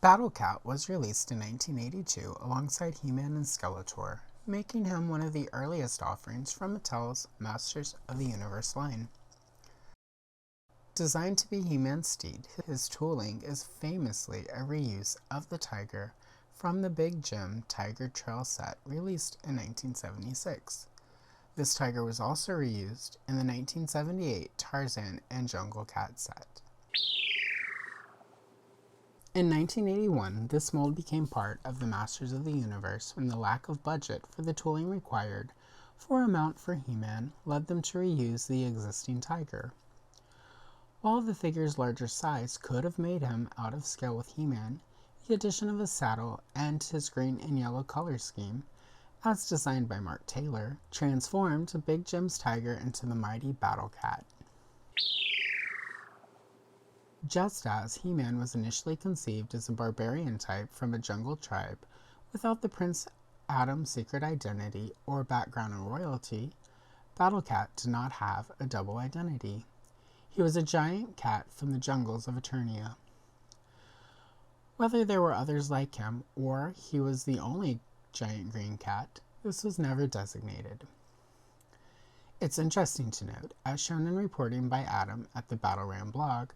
Battle Cat was released in 1982 alongside He-Man and Skeletor, making him one of the earliest offerings from Mattel's Masters of the Universe line. Designed to be He-Man's steed, his tooling is famously a reuse of the tiger from the Big Jim Tiger Trail set released in 1976. This tiger was also reused in the 1978 Tarzan and Jungle Cat set. In 1981, this mold became part of the Masters of the Universe when the lack of budget for the tooling required for a mount for He-Man led them to reuse the existing tiger. While the figure's larger size could have made him out of scale with He-Man, the addition of his saddle and his green and yellow color scheme, as designed by Mark Taylor, transformed Big Jim's tiger into the mighty Battle Cat. Just as He-Man was initially conceived as a barbarian type from a jungle tribe without the Prince Adam's secret identity or background in royalty, Battle Cat did not have a double identity. He was a giant cat from the jungles of Eternia. Whether there were others like him or he was the only giant green cat, this was never designated. It's interesting to note, as shown in reporting by Adam at the Battle Ram blog,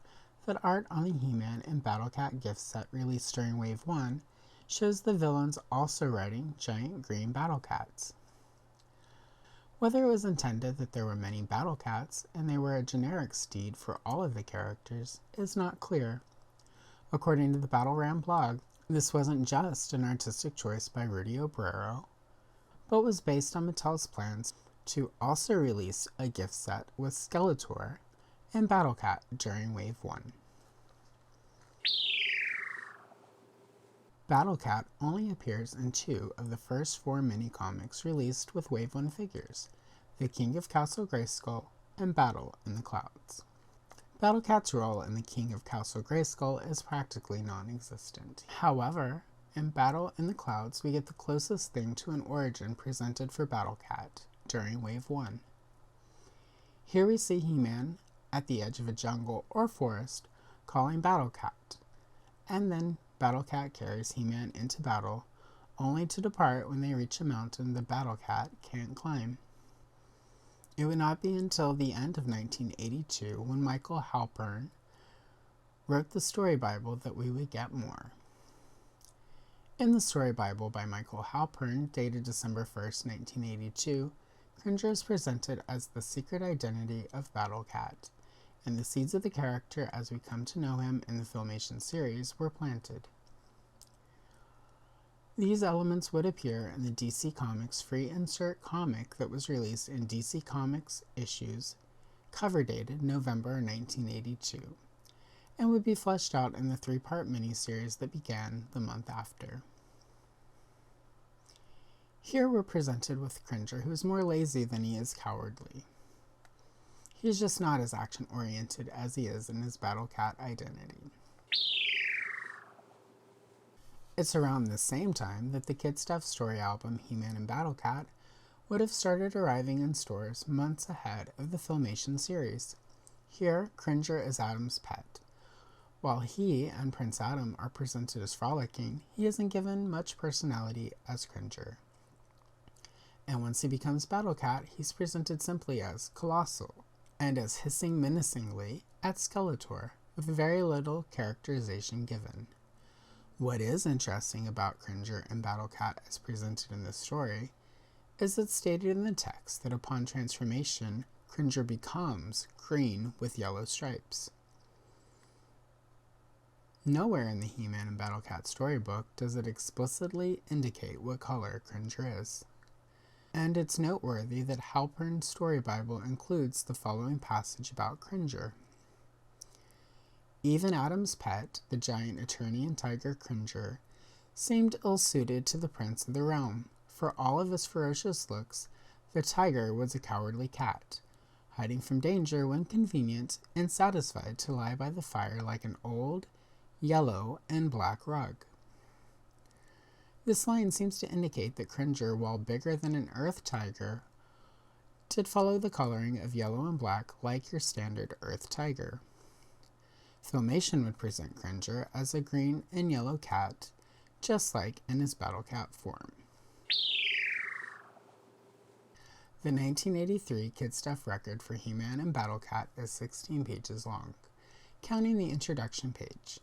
that art on the He-Man and Battle Cat gift set released during Wave 1 shows the villains also riding giant green battle cats. Whether it was intended that there were many battle cats and they were a generic steed for all of the characters is not clear. According to the Battle Ram blog, this wasn't just an artistic choice by Rudy Obrero, but was based on Mattel's plans to also release a gift set with Skeletor and Battle Cat during Wave 1. Battle Cat only appears in 2 of the first 4 mini-comics released with Wave 1 figures, The King of Castle Grayskull and Battle in the Clouds. Battle Cat's role in The King of Castle Grayskull is practically non-existent. However, in Battle in the Clouds, we get the closest thing to an origin presented for Battle Cat during Wave 1. Here we see He-Man at the edge of a jungle or forest calling Battle Cat, and then Battle Cat carries He-Man into battle, only to depart when they reach a mountain the Battle Cat can't climb. It would not be until the end of 1982 when Michael Halpern wrote the Story Bible that we would get more. In the Story Bible by Michael Halpern, dated December 1st, 1982, Cringer is presented as the secret identity of Battle Cat, and the seeds of the character as we come to know him in the Filmation series were planted. These elements would appear in the DC Comics free insert comic that was released in DC Comics issues, cover dated November 1982, and would be fleshed out in the 3-part miniseries that began the month after. Here we're presented with Cringer, who is more lazy than he is cowardly. He's just not as action-oriented as he is in his Battle Cat identity. It's around the same time that the Kid Stuff story album He-Man and Battle Cat would have started arriving in stores months ahead of the Filmation series. Here, Cringer is Adam's pet. While he and Prince Adam are presented as frolicking, he isn't given much personality as Cringer. And once he becomes Battle Cat, he's presented simply as colossal, and as hissing menacingly at Skeletor, with very little characterization given. What is interesting about Cringer and Battle Cat as presented in this story is it's stated in the text that upon transformation, Cringer becomes green with yellow stripes. Nowhere in the He-Man and Battle Cat storybook does it explicitly indicate what color Cringer is. And it's noteworthy that Halpern's Story Bible includes the following passage about Cringer. Even Adam's pet, the giant Eternian tiger Cringer, seemed ill-suited to the prince of the realm. For all of his ferocious looks, the tiger was a cowardly cat, hiding from danger when convenient and satisfied to lie by the fire like an old, yellow, and black rug. This line seems to indicate that Cringer, while bigger than an earth tiger, did follow the coloring of yellow and black like your standard earth tiger. Filmation would present Cringer as a green and yellow cat, just like in his battle cat form. The 1983 Kid Stuff record for He-Man and Battle Cat is 16 pages long, counting the introduction page,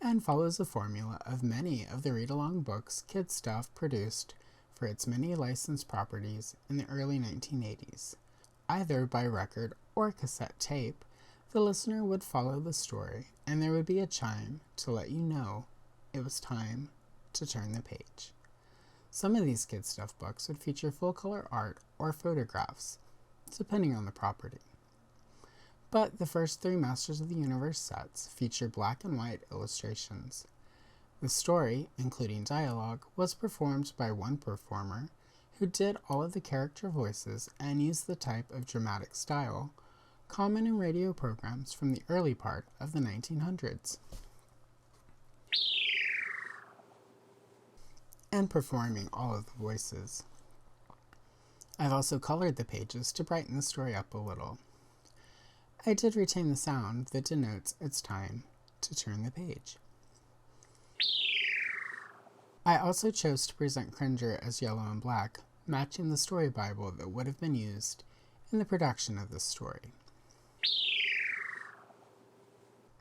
and follows the formula of many of the read-along books Kid Stuff produced for its many licensed properties in the early 1980s. Either by record or cassette tape, the listener would follow the story, and there would be a chime to let you know it was time to turn the page. Some of these Kid Stuff books would feature full-color art or photographs, depending on the property. But the first 3 Masters of the Universe sets feature black and white illustrations. The story, including dialogue, was performed by one performer who did all of the character voices and used the type of dramatic style common in radio programs from the early part of the 1900s. And performing all of the voices. I've also colored the pages to brighten the story up a little. I did retain the sound that denotes it's time to turn the page. I also chose to present Cringer as yellow and black, matching the story Bible that would have been used in the production of this story.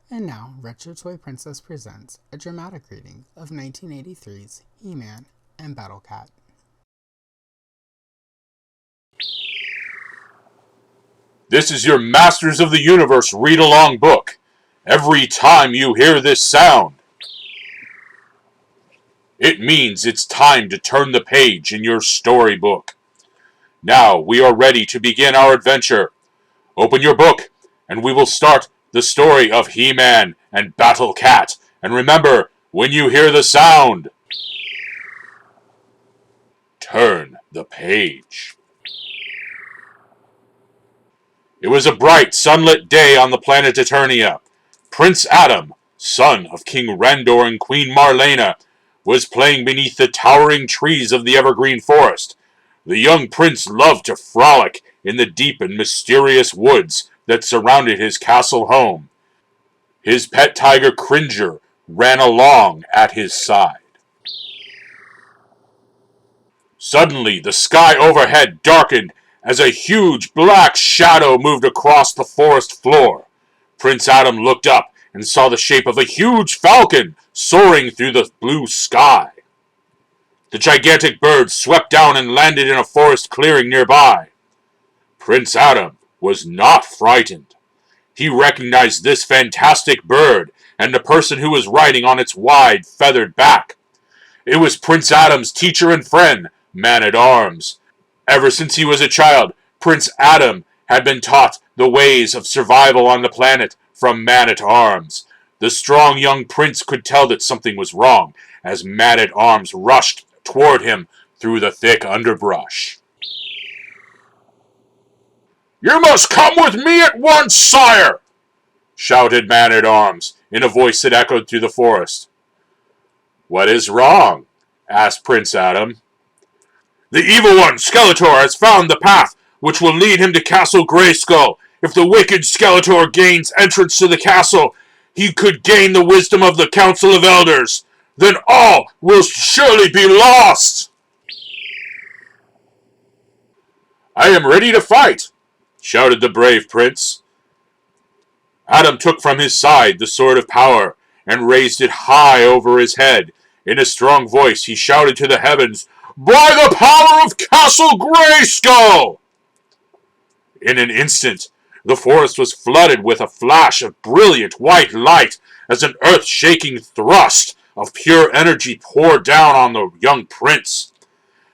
And now, Retro Toy Princess presents a dramatic reading of 1983's He-Man and Battle Cat. This is your Masters of the Universe read-along book. Every time you hear this sound, it means it's time to turn the page in your storybook. Now we are ready to begin our adventure. Open your book, and we will start the story of He-Man and Battle Cat. And remember, when you hear the sound, turn the page. It was a bright, sunlit day on the planet Eternia. Prince Adam, son of King Rendor and Queen Marlena, was playing beneath the towering trees of the evergreen forest. The young prince loved to frolic in the deep and mysterious woods that surrounded his castle home. His pet tiger Cringer ran along at his side. Suddenly, the sky overhead darkened as a huge black shadow moved across the forest floor. Prince Adam looked up and saw the shape of a huge falcon soaring through the blue sky. The gigantic bird swept down and landed in a forest clearing nearby. Prince Adam was not frightened. He recognized this fantastic bird and the person who was riding on its wide, feathered back. It was Prince Adam's teacher and friend, Man-at-Arms. Ever since he was a child, Prince Adam had been taught the ways of survival on the planet from Man-at-Arms. The strong young prince could tell that something was wrong as Man-at-Arms rushed toward him through the thick underbrush. "You must come with me at once, sire!" shouted Man-at-Arms in a voice that echoed through the forest. "What is wrong?" asked Prince Adam. "The evil one, Skeletor, has found the path which will lead him to Castle Grayskull. If the wicked Skeletor gains entrance to the castle, he could gain the wisdom of the Council of Elders. Then all will surely be lost." "I am ready to fight," shouted the brave prince. Adam took from his side the Sword of Power and raised it high over his head. In a strong voice, he shouted to the heavens, "By the power of Castle Grayskull!" In an instant, the forest was flooded with a flash of brilliant white light as an earth-shaking thrust of pure energy poured down on the young prince.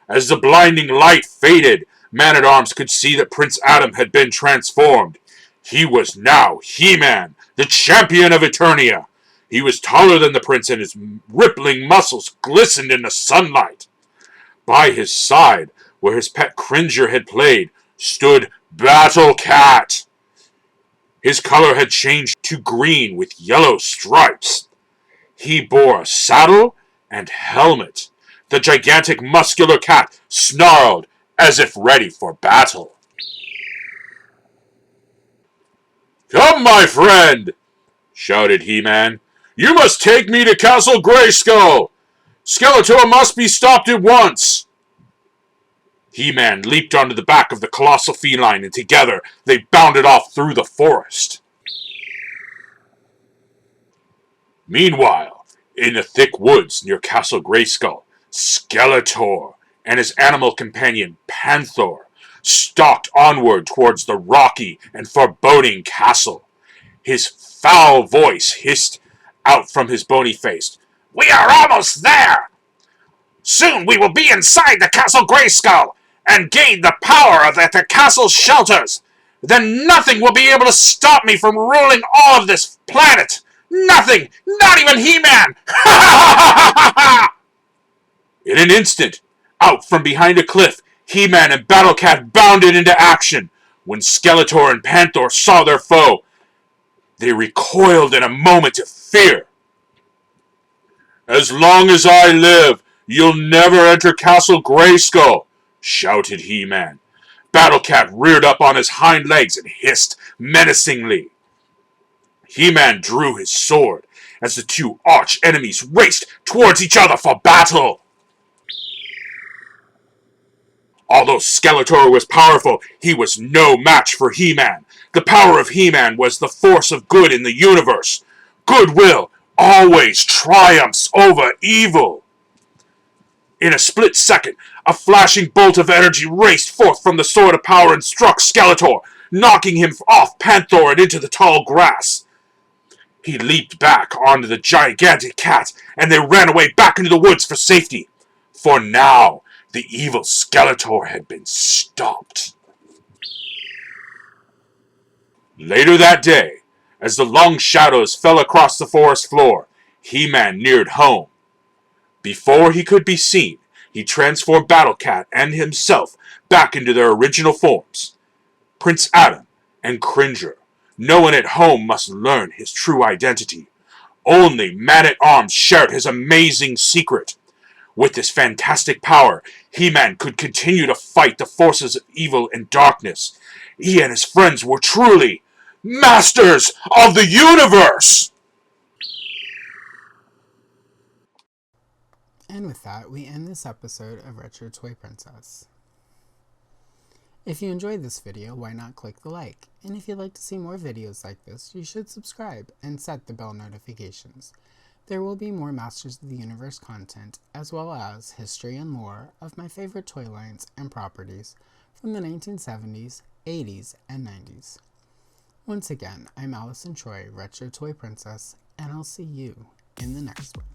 As the blinding light faded, Man-at-Arms could see that Prince Adam had been transformed. He was now He-Man, the champion of Eternia. He was taller than the prince, and his rippling muscles glistened in the sunlight. By his side, where his pet Cringer had played, stood Battle Cat. His color had changed to green with yellow stripes. He bore a saddle and helmet. The gigantic muscular cat snarled as if ready for battle. "Come, my friend," shouted He-Man. "You must take me to Castle Grayskull! Skeletor must be stopped at once!" He-Man leaped onto the back of the colossal feline, and together they bounded off through the forest. Meanwhile, in the thick woods near Castle Grayskull, Skeletor and his animal companion Panther stalked onward towards the rocky and foreboding castle. His foul voice hissed out from his bony face. "We are almost there! Soon we will be inside the Castle Grayskull and gain the power of the castle's shelters. Then nothing will be able to stop me from ruling all of this planet. Nothing! Not even He-Man!" In an instant, out from behind a cliff, He-Man and Battle Cat bounded into action. When Skeletor and Panther saw their foe, they recoiled in a moment of fear. "As long as I live, you'll never enter Castle Grayskull," shouted He-Man. Battle Cat reared up on his hind legs and hissed menacingly. He-Man drew his sword as the two arch enemies raced towards each other for battle. Although Skeletor was powerful, he was no match for He-Man. The power of He-Man was the force of good in the universe. Goodwill always triumphs over evil. In a split second, a flashing bolt of energy raced forth from the Sword of Power and struck Skeletor, knocking him off Panther and into the tall grass. He leaped back onto the gigantic cat, and they ran away back into the woods for safety. For now, the evil Skeletor had been stopped. Later that day, as the long shadows fell across the forest floor, He-Man neared home. Before he could be seen, he transformed Battle Cat and himself back into their original forms. Prince Adam and Cringer. No one at home must learn his true identity. Only Man-at-Arms shared his amazing secret. With this fantastic power, He-Man could continue to fight the forces of evil and darkness. He and his friends were truly masters of the universe! And with that, we end this episode of Retro Toy Princess. If you enjoyed this video, why not click the like? And if you'd like to see more videos like this, you should subscribe and set the bell notifications. There will be more Masters of the Universe content, as well as history and lore of my favorite toy lines and properties from the 1970s, 80s, and 90s. Once again, I'm Allison Troy, Retro Toy Princess, and I'll see you in the next one.